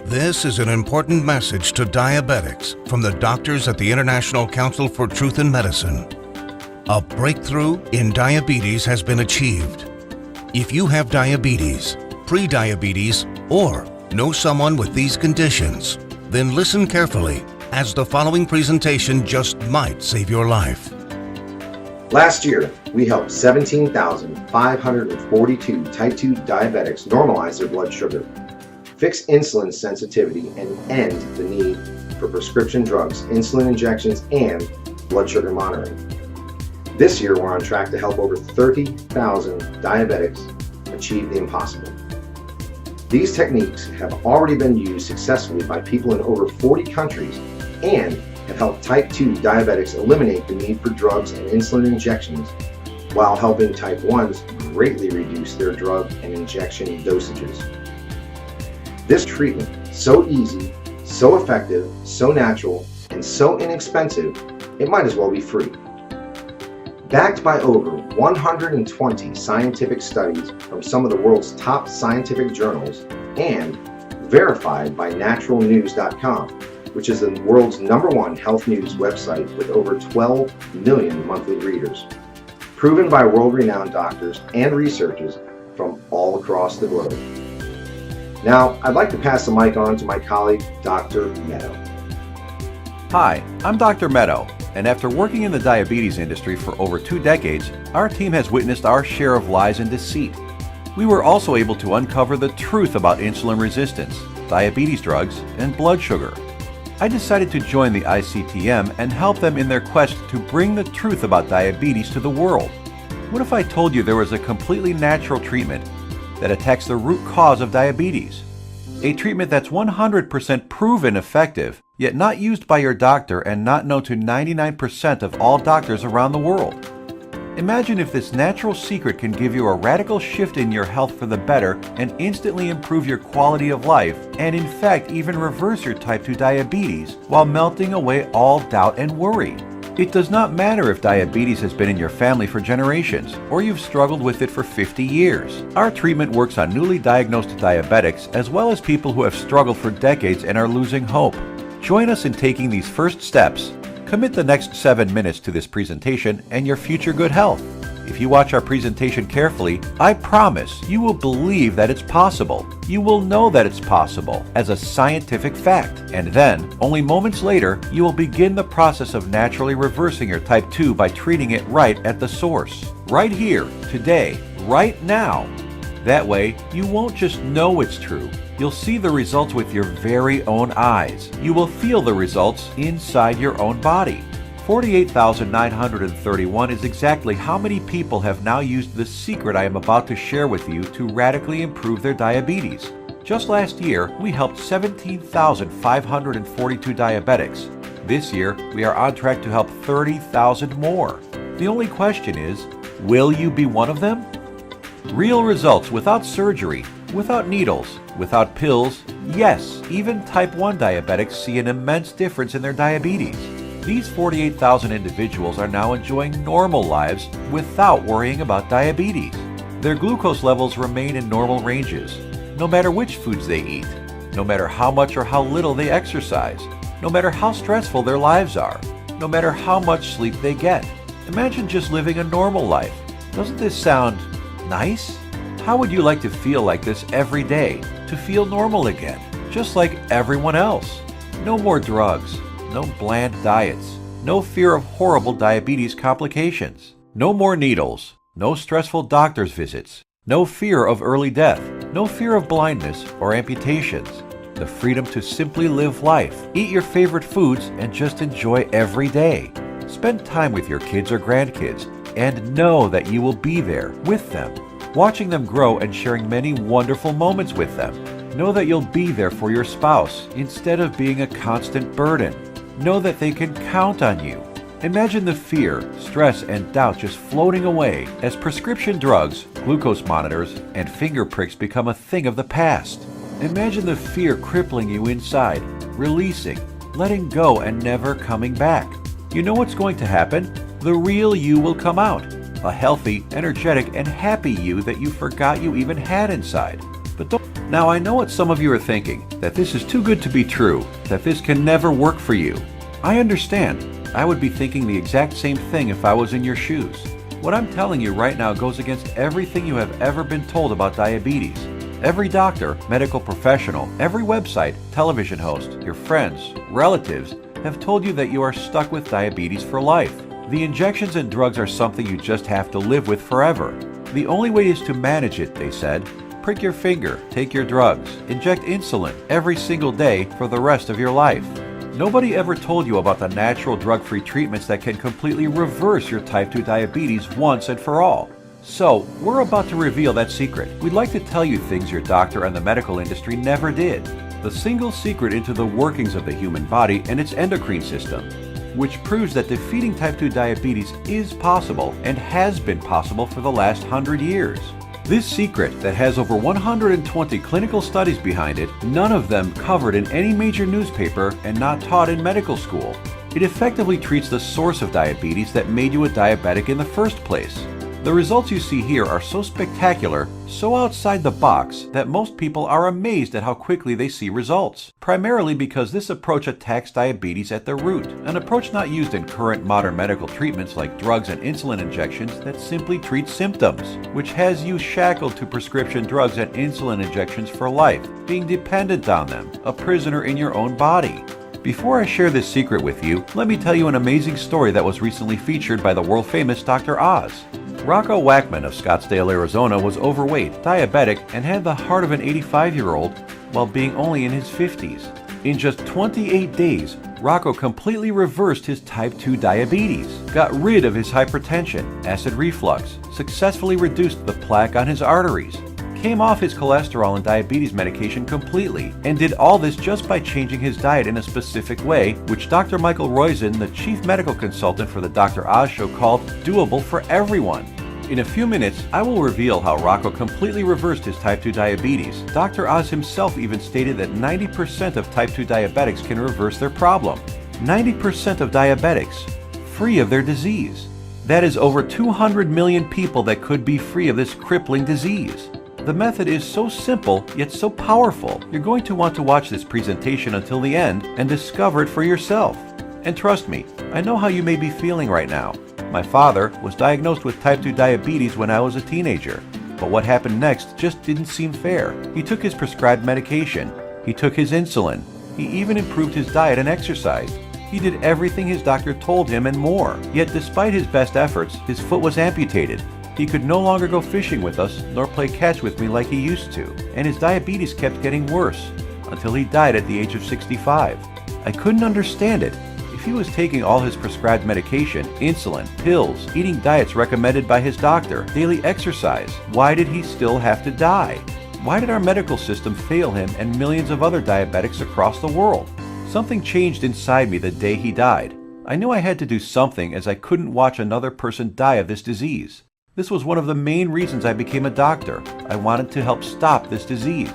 This is an important message to diabetics from the doctors at the International Council for Truth in Medicine. A breakthrough in diabetes has been achieved. If you have diabetes, pre-diabetes, or know someone with these conditions, then listen carefully, as the following presentation just might save your life. Last year, we helped 17,542 type 2 diabetics normalize their blood sugar, fix insulin sensitivity, and end the need for prescription drugs, insulin injections, and blood sugar monitoring. This year, we're on track to help over 30,000 diabetics achieve the impossible. These techniques have already been used successfully by people in over 40 countries and have helped type 2 diabetics eliminate the need for drugs and insulin injections, while helping type 1s greatly reduce their drug and injection dosages. This treatment, so easy, so effective, so natural, and so inexpensive, it might as well be free. Backed by over 120 scientific studies from some of the world's top scientific journals and verified by naturalnews.com, which is the world's #1 health news website with over 12 million monthly readers. Proven by world-renowned doctors and researchers from all across the globe. Now, I'd like to pass the mic on to my colleague, Dr. Meadow. Hi, I'm Dr. Meadow, and after working in the diabetes industry for over 2 decades, our team has witnessed our share of lies and deceit. We were also able to uncover the truth about insulin resistance, diabetes drugs, and blood sugar. I decided to join the ICTM and help them in their quest to bring the truth about diabetes to the world. What if I told you there was a completely natural treatment that attacks the root cause of diabetes? A treatment that's 100% proven effective, yet not used by your doctor and not known to 99% of all doctors around the world. Imagine if this natural secret can give you a radical shift in your health for the better and instantly improve your quality of life, and in fact even reverse your type 2 diabetes while melting away all doubt and worry. It does not matter if diabetes has been in your family for generations or you've struggled with it for 50 years. Our treatment works on newly diagnosed diabetics as well as people who have struggled for decades and are losing hope. Join us in taking these first steps. Commit the next 7 minutes to this presentation and your future good health. If you watch our presentation carefully, I promise you will believe that it's possible. You will know that it's possible as a scientific fact. And then, only moments later, you will begin the process of naturally reversing your type 2 by treating it right at the source. Right here, today, right now. That way, you won't just know it's true. You'll see the results with your very own eyes. You will feel the results inside your own body. 48,931 is exactly how many people have now used the secret I am about to share with you to radically improve their diabetes. Just last year, we helped 17,542 diabetics. This year, we are on track to help 30,000 more. The only question is, will you be one of them? Real results without surgery, without needles, without pills. Yes, even type 1 diabetics see an immense difference in their diabetes. These 48,000 individuals are now enjoying normal lives without worrying about diabetes. Their glucose levels remain in normal ranges, no matter which foods they eat, no matter how much or how little they exercise, no matter how stressful their lives are, no matter how much sleep they get. Imagine just living a normal life. Doesn't this sound nice? How would you like to feel like this every day? To feel normal again, just like everyone else. No more drugs. No bland diets, no fear of horrible diabetes complications, no more needles, no stressful doctor's visits, no fear of early death, no fear of blindness or amputations, the freedom to simply live life, eat your favorite foods and just enjoy every day. Spend time with your kids or grandkids and know that you will be there with them, watching them grow and sharing many wonderful moments with them. Know that you'll be there for your spouse instead of being a constant burden. Know that they can count on you. Imagine the fear, stress, and doubt just floating away as prescription drugs, glucose monitors, and finger pricks become a thing of the past. Imagine the fear crippling you inside, releasing, letting go, and never coming back. You know what's going to happen? The real you will come out. A healthy, energetic, and happy you that you forgot you even had inside. But don't Now I know what some of you are thinking, that this is too good to be true, that this can never work for you. I understand. I would be thinking the exact same thing if I was in your shoes. What I'm telling you right now goes against everything you have ever been told about diabetes. Every doctor, medical professional, every website, television host, your friends, relatives have told you that you are stuck with diabetes for life. The injections and drugs are something you just have to live with forever. The only way is to manage it, they said. Prick your finger, take your drugs, inject insulin every single day for the rest of your life. Nobody ever told you about the natural drug-free treatments that can completely reverse your type 2 diabetes once and for all. So, we're about to reveal that secret. We'd like to tell you things your doctor and the medical industry never did. The single secret into the workings of the human body and its endocrine system, which proves that defeating type 2 diabetes is possible and has been possible for the last 100 years. This secret that has over 120 clinical studies behind it, none of them covered in any major newspaper and not taught in medical school. It effectively treats the source of diabetes that made you a diabetic in the first place. The results you see here are so spectacular, so outside the box, that most people are amazed at how quickly they see results. Primarily because this approach attacks diabetes at the root, an approach not used in current modern medical treatments like drugs and insulin injections that simply treat symptoms, which has you shackled to prescription drugs and insulin injections for life, being dependent on them, a prisoner in your own body. Before I share this secret with you, let me tell you an amazing story that was recently featured by the world-famous Dr. Oz. Rocco Wackman of Scottsdale, Arizona was overweight, diabetic, and had the heart of an 85-year-old while being only in his 50s. In just 28 days, Rocco completely reversed his type 2 diabetes, got rid of his hypertension, acid reflux, successfully reduced the plaque on his arteries, came off his cholesterol and diabetes medication completely, and did all this just by changing his diet in a specific way, which Dr. Michael Roizen, the chief medical consultant for the Dr. Oz Show, called doable for everyone. In a few minutes, I will reveal how Rocco completely reversed his type 2 diabetes. Dr. Oz himself even stated that 90% of type 2 diabetics can reverse their problem. 90% of diabetics, free of their disease. That is over 200 million people that could be free of this crippling disease. The method is so simple, yet so powerful. You're going to want to watch this presentation until the end and discover it for yourself. And trust me, I know how you may be feeling right now. My father was diagnosed with type 2 diabetes when I was a teenager. But what happened next just didn't seem fair. He took his prescribed medication. He took his insulin. He even improved his diet and exercise. He did everything his doctor told him and more. Yet despite his best efforts, his foot was amputated. He could no longer go fishing with us nor play catch with me like he used to, and his diabetes kept getting worse until he died at the age of 65. I couldn't understand it. If he was taking all his prescribed medication, insulin, pills, eating diets recommended by his doctor, daily exercise, why did he still have to die? Why did our medical system fail him and millions of other diabetics across the world? Something changed inside me the day he died. I knew I had to do something as I couldn't watch another person die of this disease. This was one of the main reasons I became a doctor. I wanted to help stop this disease.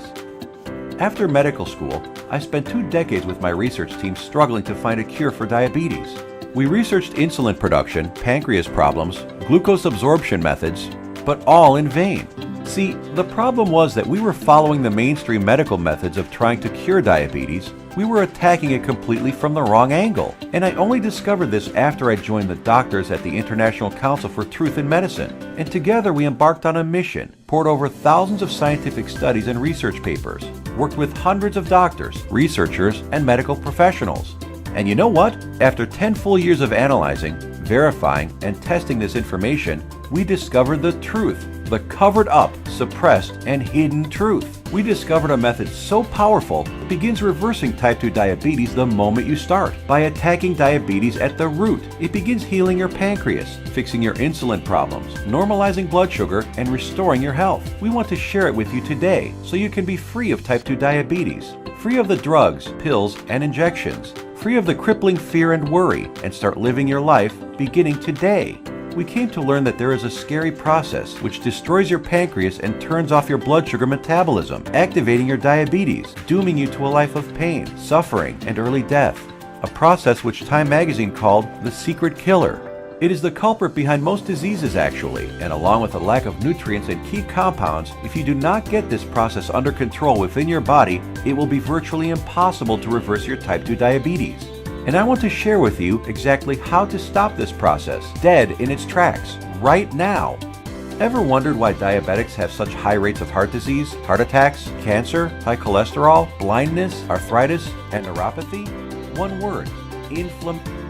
After medical school, I spent 2 decades with my research team struggling to find a cure for diabetes. We researched insulin production, pancreas problems, glucose absorption methods, but all in vain. See, the problem was that we were following the mainstream medical methods of trying to cure diabetes. We were attacking it completely from the wrong angle. And I only discovered this after I joined the doctors at the International Council for Truth in Medicine. And together we embarked on a mission, poured over thousands of scientific studies and research papers, worked with hundreds of doctors, researchers, and medical professionals. And you know what? After 10 full years of analyzing, verifying, and testing this information, we discovered the truth, the covered up, suppressed, and hidden truth. We discovered a method so powerful it begins reversing type 2 diabetes the moment you start. By attacking diabetes at the root, it begins healing your pancreas, fixing your insulin problems, normalizing blood sugar, and restoring your health. We want to share it with you today so you can be free of type 2 diabetes, free of the drugs, pills, and injections, free of the crippling fear and worry, and start living your life beginning today. We came to learn that there is a scary process which destroys your pancreas and turns off your blood sugar metabolism, activating your diabetes, dooming you to a life of pain, suffering, and early death. A process which Time magazine called the secret killer. It is the culprit behind most diseases actually, and along with a lack of nutrients and key compounds, if you do not get this process under control within your body, it will be virtually impossible to reverse your type 2 diabetes. And I want to share with you exactly how to stop this process dead in its tracks, right now. Ever wondered why diabetics have such high rates of heart disease, heart attacks, cancer, high cholesterol, blindness, arthritis, and neuropathy? One word: inflammation.